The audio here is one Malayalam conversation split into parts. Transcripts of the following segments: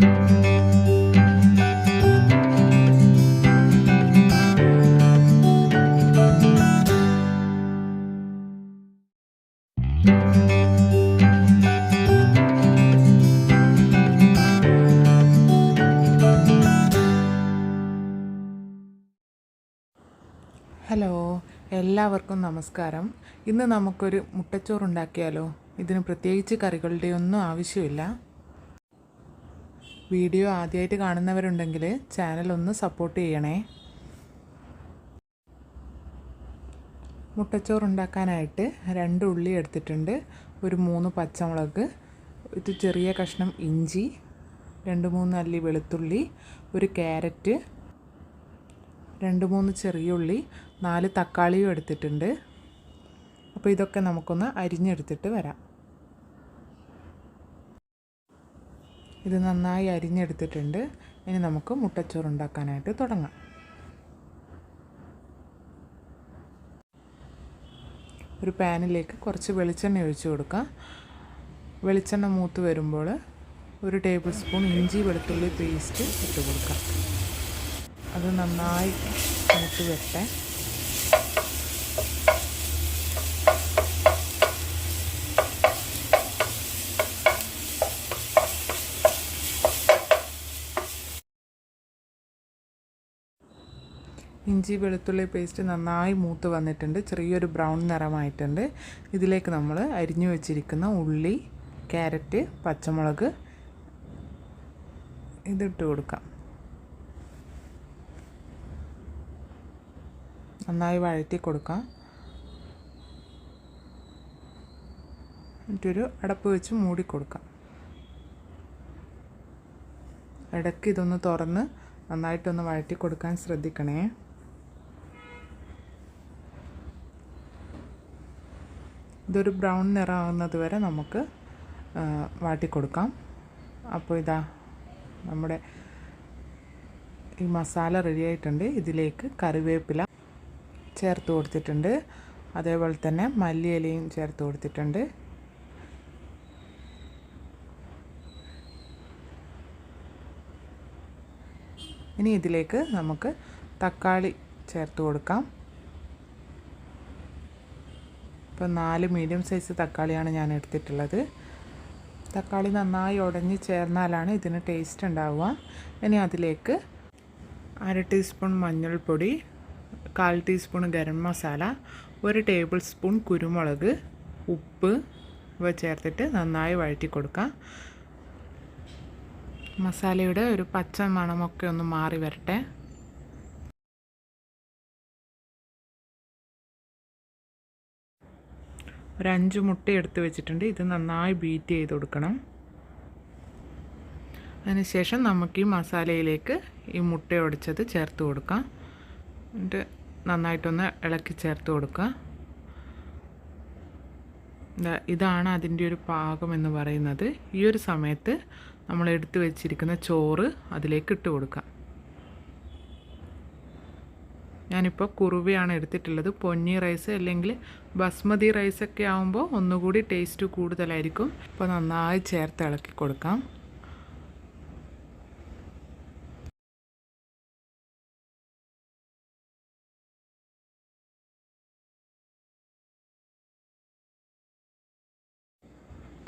ഹലോ, എല്ലാവർക്കും നമസ്കാരം. ഇന്ന് നമുക്കൊരു മുട്ടച്ചോറ് ഉണ്ടാക്കിയാലോ? ഇതിന് പ്രത്യേകിച്ച് കറികളുടെ ഒന്നും ആവശ്യമില്ല. വീഡിയോ ആദ്യമായിട്ട് കാണുന്നവരുണ്ടെങ്കിൽ ചാനൽ ഒന്ന് സപ്പോർട്ട് ചെയ്യണേ. മുട്ടച്ചോറ് ഉണ്ടാക്കാനായിട്ട് 2 ഉള്ളി എടുത്തിട്ടുണ്ട്, ഒരു 3 പച്ചമുളക്, ഒരു ചെറിയ കഷ്ണം ഇഞ്ചി, 2-3 അല്ലി വെളുത്തുള്ളി, ഒരു ക്യാരറ്റ്, 2-3 ചെറിയ ഉള്ളി, 4 തക്കാളിയും എടുത്തിട്ടുണ്ട്. അപ്പോൾ ഇതൊക്കെ നമുക്കൊന്ന് അരിഞ്ഞെടുത്തിട്ട് വരാം. ഇത് നന്നായി അരിഞ്ഞെടുത്തിട്ടുണ്ട്. ഇനി നമുക്ക് മുട്ടച്ചോറ് ഉണ്ടാക്കാനായിട്ട് തുടങ്ങാം. ഒരു പാനിലേക്ക് കുറച്ച് വെളിച്ചെണ്ണ ഒഴിച്ചു കൊടുക്കാം. വെളിച്ചെണ്ണ മൂത്ത് വരുമ്പോൾ 1 ടേബിൾ സ്പൂൺ ഇഞ്ചി വെളുത്തുള്ളി പേസ്റ്റ് ഇട്ട് കൊടുക്കാം. അത് നന്നായി മൂത്ത് വരട്ടെ. ഇഞ്ചി വെളുത്തുള്ളി പേസ്റ്റ് നന്നായി മൂത്ത് വന്നിട്ടുണ്ട്, ചെറിയൊരു ബ്രൗൺ നിറമായിട്ടുണ്ട്. ഇതിലേക്ക് നമ്മൾ അരിഞ്ഞു വെച്ചിരിക്കുന്ന ഉള്ളി, ക്യാരറ്റ്, പച്ചമുളക് ഇതിട്ട് കൊടുക്കാം. നന്നായി വഴറ്റി കൊടുക്കാം. എന്നിട്ടൊരു അടപ്പ് വെച്ച് മൂടി കൊടുക്കാം. ഇടയ്ക്ക് ഇതൊന്ന് തുറന്ന് നന്നായിട്ടൊന്ന് വഴറ്റി കൊടുക്കാൻ ശ്രദ്ധിക്കണേ. ഇതൊരു ബ്രൗൺ നിറമാകുന്നത് വരെ നമുക്ക് വാട്ടി കൊടുക്കാം. അപ്പോൾ ഇതാ നമ്മുടെ ഈ മസാല റെഡി ആയിട്ടുണ്ട്. ഇതിലേക്ക് കറിവേപ്പില ചേർത്ത് കൊടുത്തിട്ടുണ്ട്, അതേപോലെ തന്നെ മല്ലിയിലയും ചേർത്ത് കൊടുത്തിട്ടുണ്ട്. ഇനി ഇതിലേക്ക് നമുക്ക് തക്കാളി ചേർത്ത് കൊടുക്കാം. ഇപ്പോൾ 4 മീഡിയം സൈസ് തക്കാളിയാണ് ഞാൻ എടുത്തിട്ടുള്ളത്. തക്കാളി നന്നായി ഉടഞ്ഞ് ചേർന്നാലാണ് ഇതിന് ടേസ്റ്റ് ഉണ്ടാവുക. ഇനി അതിലേക്ക് 1/2 ടീസ്പൂൺ മഞ്ഞൾപ്പൊടി, 1/4 teaspoon garam masala, 1 table spoon കുരുമുളക്, ഉപ്പ് ഇവ ചേർത്തിട്ട് നന്നായി വഴറ്റി കൊടുക്കാം. മസാലയുടെ ഒരു പച്ച മണമൊക്കെ ഒന്ന് മാറി വരട്ടെ. ഒരു 5 മുട്ട എടുത്ത് വെച്ചിട്ടുണ്ട്. ഇത് നന്നായി ബീറ്റ് ചെയ്ത് കൊടുക്കണം. അതിനുശേഷം നമുക്ക് ഈ മസാലയിലേക്ക് ഈ മുട്ട ഉടച്ചത് ചേർത്ത് കൊടുക്കാം. എന്നിട്ട് നന്നായിട്ടൊന്ന് ഇളക്കി ചേർത്ത് കൊടുക്കുക. ഇതാണ് അതിൻ്റെ ഒരു പാകം എന്ന് പറയുന്നത്. ഈ ഒരു സമയത്ത് നമ്മൾ എടുത്തു വെച്ചിരിക്കുന്ന ചോറ് അതിലേക്ക് ഇട്ട് കൊടുക്കാം. ഞാനിപ്പോൾ കുറുവയാണ് എടുത്തിട്ടുള്ളത്. പൊന്നി റൈസ് അല്ലെങ്കിൽ ബസ്മതി റൈസൊക്കെ ആകുമ്പോൾ ഒന്നുകൂടി ടേസ്റ്റ് കൂടുതലായിരിക്കും. അപ്പോൾ നന്നായി ചേർത്ത് ഇളക്കി കൊടുക്കാം.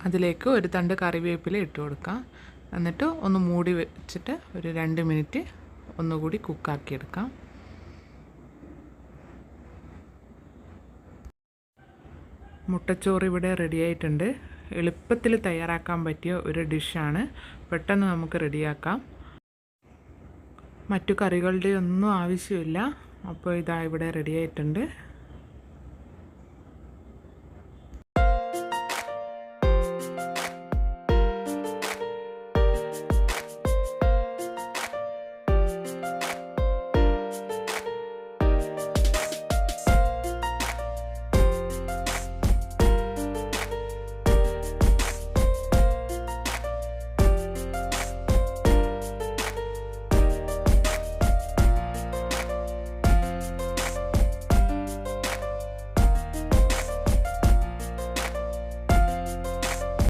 അതിലേക്ക് ഒരു തണ്ട് കറിവേപ്പില ഇട്ട് കൊടുക്കാം. എന്നിട്ട് ഒന്ന് മൂടി വെച്ചിട്ട് ഒരു 2 മിനിറ്റ് ഒന്നുകൂടി കുക്കാക്കിയെടുക്കാം. മുട്ടച്ചോറ് ഇവിടെ റെഡി ആയിട്ടുണ്ട്. എളുപ്പത്തിൽ തയ്യാറാക്കാൻ പറ്റിയ ഒരു ഡിഷാണ്. പെട്ടെന്ന് നമുക്ക് റെഡിയാക്കാം. മറ്റു കറികളുടെ ഒന്നും ആവശ്യമില്ല. അപ്പോൾ ഇതാ ഇവിടെ റെഡി ആയിട്ടുണ്ട്.